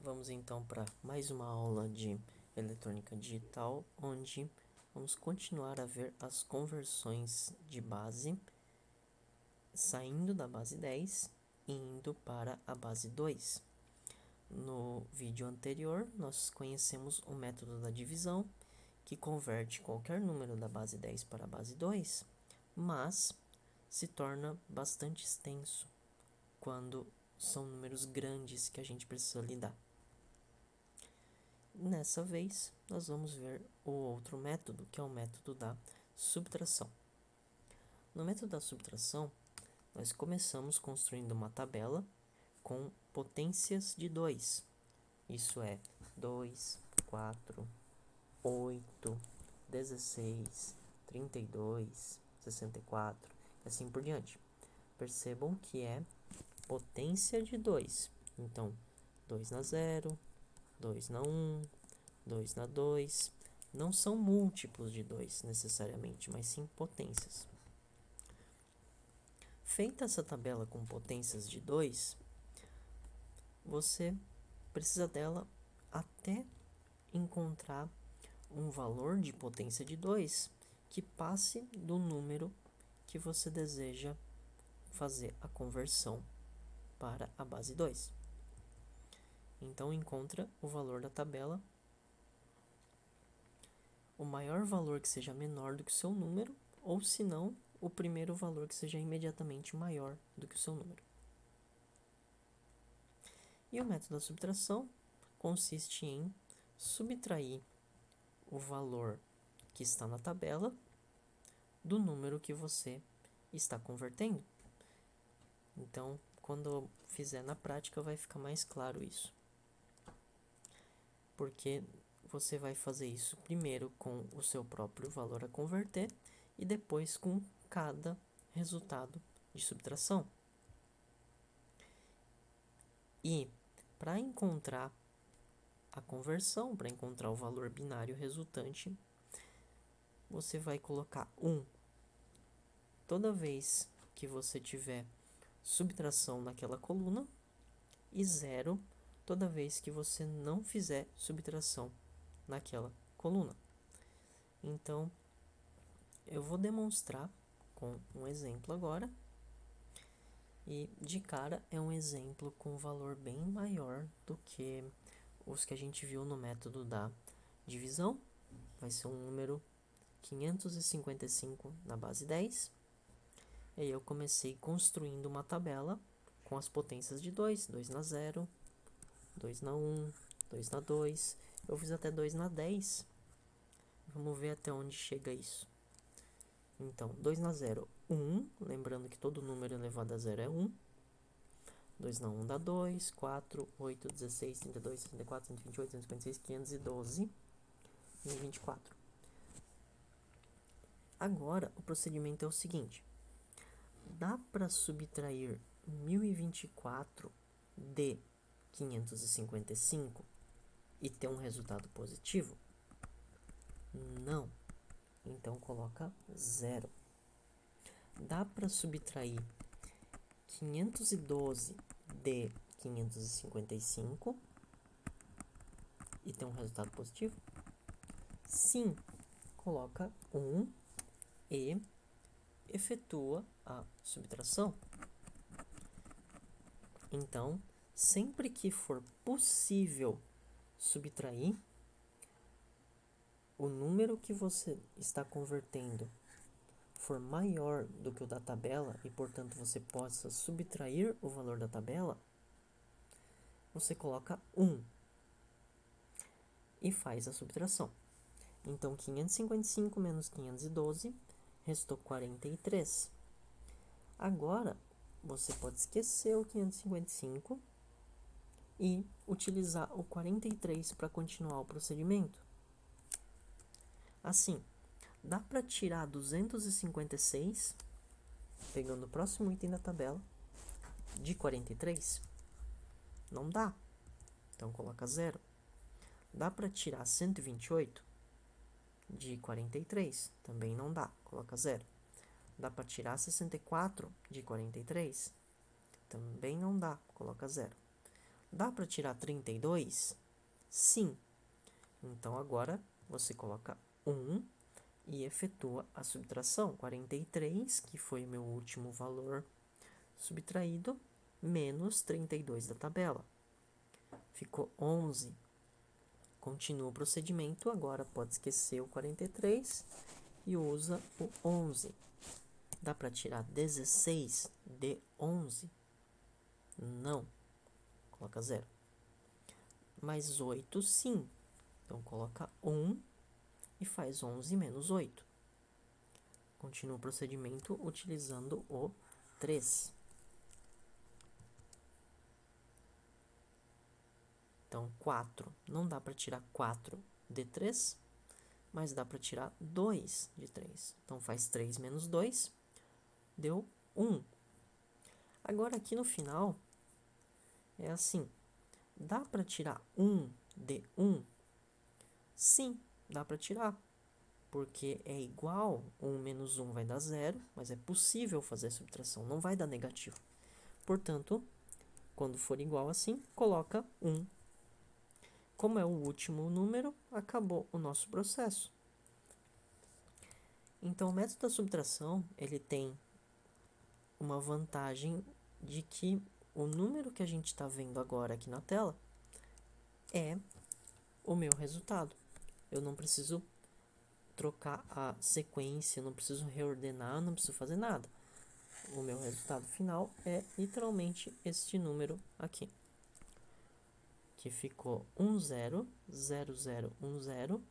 Vamos então para mais uma aula de eletrônica digital, onde vamos continuar a ver as conversões de base, saindo da base 10 e indo para a base 2. No vídeo anterior, nós conhecemos o método da divisão, que converte qualquer número da base 10 para a base 2, mas se torna bastante extenso quando são números grandes que a gente precisa lidar. Nessa vez, nós vamos ver o outro método, que é o método da subtração. No método da subtração, nós começamos construindo uma tabela com potências de 2. Isso é 2, 4, 8, 16, 32, 64 e assim por diante. Percebam que é potência de 2. Então, 2 na 0, 2 na 1, 2 na 2. Não são múltiplos de 2 necessariamente, mas sim potências. Feita essa tabela com potências de 2, você precisa dela até encontrar um valor de potência de 2 que passe do número que você deseja fazer a conversão para a base 2. Então, encontra o valor da tabela, o maior valor que seja menor do que o seu número, ou se não, o primeiro valor que seja imediatamente maior do que o seu número. E o método da subtração consiste em subtrair o valor que está na tabela do número que você está convertendo. Então, quando eu fizer na prática, vai ficar mais claro isso. Porque você vai fazer isso primeiro com o seu próprio valor a converter e depois com cada resultado de subtração. E para encontrar a conversão, para encontrar o valor binário resultante, você vai colocar 1 toda vez que você tiver subtração naquela coluna e 0 toda vez que você não fizer subtração naquela coluna. Então, eu vou demonstrar com um exemplo agora. E de cara é um exemplo com valor bem maior do que os que a gente viu no método da divisão. Vai ser um número 555 na base 10. E aí eu comecei construindo uma tabela com as potências de 2. 2 na 0, 2 na 1, 2 na 2. Eu fiz até 2 na 10. Vamos ver até onde chega isso. Então, 2 na 0, 1. Lembrando que todo número elevado a 0 é 1. 2 na 1 dá 2, 4, 8, 16, 32, 64, 128, 156, 512 e 24. Agora, o procedimento é o seguinte. Dá para subtrair 1024 de 555 e ter um resultado positivo? Não. Então, coloca 0. Dá para subtrair 512 de 555 e ter um resultado positivo? Sim. Coloca 1 e efetua a subtração. Então, sempre que for possível subtrair, o número que você está convertendo for maior do que o da tabela e, portanto, você possa subtrair o valor da tabela, você coloca 1 e faz a subtração. Então, 555 menos 512 restou 43. Agora, você pode esquecer o 555 e utilizar o 43 para continuar o procedimento. Assim, dá para tirar 256, pegando o próximo item da tabela, de 43? Não dá. Então, coloca 0. Dá para tirar 128 de 43? Também não dá. Coloca 0. Dá para tirar 64 de 43? Também não dá. Coloca 0. Dá para tirar 32? Sim. Então, agora você coloca 1 e efetua a subtração. 43, que foi o meu último valor subtraído, menos 32 da tabela. Ficou 11. Continua o procedimento, agora pode esquecer o 43 e usa o 11. Dá para tirar 16 de 11? Não. Coloca 0. Mais 8, sim. Então, coloca 1 e faz 11 menos 8. Continua o procedimento utilizando o 3. Então, 4. Não dá para tirar 4 de 3, mas dá para tirar 2 de 3. Então, faz 3 menos 2, deu 1. Agora, aqui no final, é assim. Dá para tirar 1 de 1? Sim, dá para tirar. Porque é igual, 1 menos 1 vai dar 0, mas é possível fazer a subtração, não vai dar negativo. Portanto, quando for igual assim, coloca 1. Como é o último número, acabou o nosso processo. Então, o método da subtração, ele tem uma vantagem de que o número que a gente está vendo agora aqui na tela é o meu resultado. Eu não preciso trocar a sequência, não preciso reordenar, não preciso fazer nada. O meu resultado final é literalmente este número aqui, que ficou 100010 1011.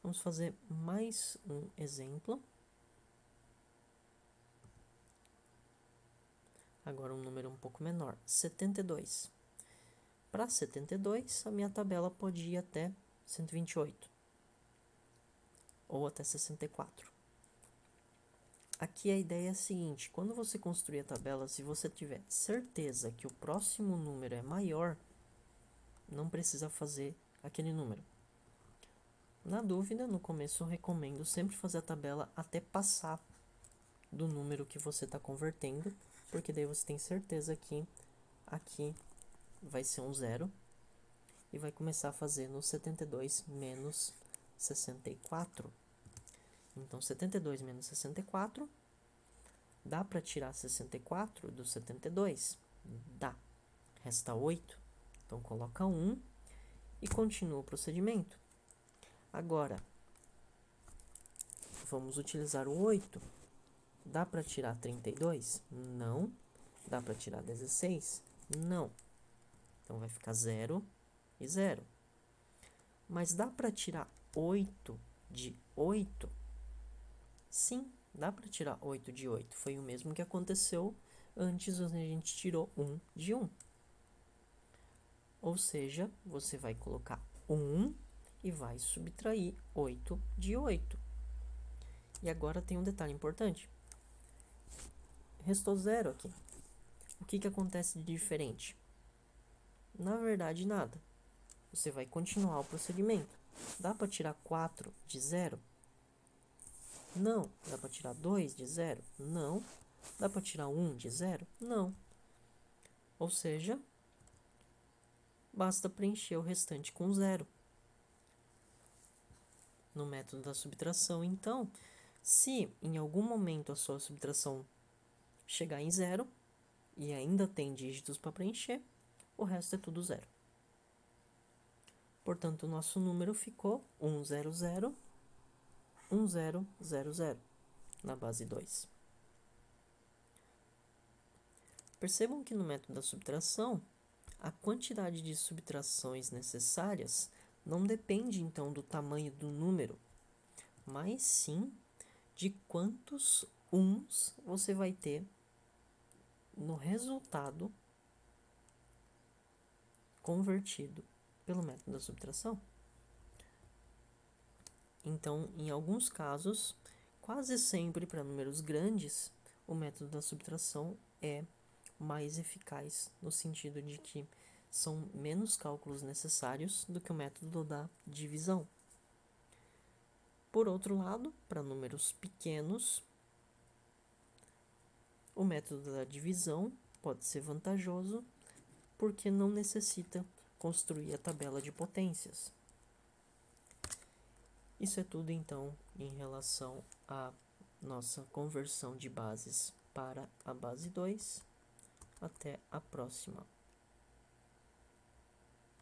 Vamos fazer mais um exemplo. Agora um número um pouco menor, 72. Para 72, a minha tabela pode ir até 128 ou até 64. Aqui a ideia é a seguinte: quando você construir a tabela, se você tiver certeza que o próximo número é maior, não precisa fazer aquele número. Na dúvida, no começo eu recomendo sempre fazer a tabela até passar do número que você está convertendo, porque daí você tem certeza que aqui vai ser um 0 e vai começar a fazer no 72 menos 64. Então, 72 menos 64, dá para tirar 64 do 72? Dá. Resta 8. Então, coloca 1 e continua o procedimento. Agora, vamos utilizar o 8. Dá para tirar 32? Não. Dá para tirar 16? Não. Então, vai ficar 0 e 0. Mas dá para tirar 8 de 8? Sim, dá para tirar 8 de 8. Foi o mesmo que aconteceu antes, onde a gente tirou 1 de 1. Ou seja, você vai colocar 1 e vai subtrair 8 de 8. E agora tem um detalhe importante. Restou 0 aqui. O que acontece de diferente? Na verdade, nada. Você vai continuar o procedimento. Dá para tirar 4 de 0? Não. Dá para tirar 2 de 0? Não. Dá para tirar 1 de 0? Não. Ou seja, basta preencher o restante com 0. No método da subtração, então, se em algum momento a sua subtração chegar em 0 e ainda tem dígitos para preencher, o resto é tudo 0. Portanto, o nosso número ficou 100, 1000 na base 2. Percebam que no método da subtração, a quantidade de subtrações necessárias não depende, então, do tamanho do número, mas sim de quantos uns você vai ter no resultado convertido pelo método da subtração. Então, em alguns casos, quase sempre para números grandes, o método da subtração é mais eficaz, no sentido de que são menos cálculos necessários do que o método da divisão. Por outro lado, para números pequenos, o método da divisão pode ser vantajoso porque não necessita construir a tabela de potências. Isso é tudo então em relação à nossa conversão de bases para a base 2. Até a próxima.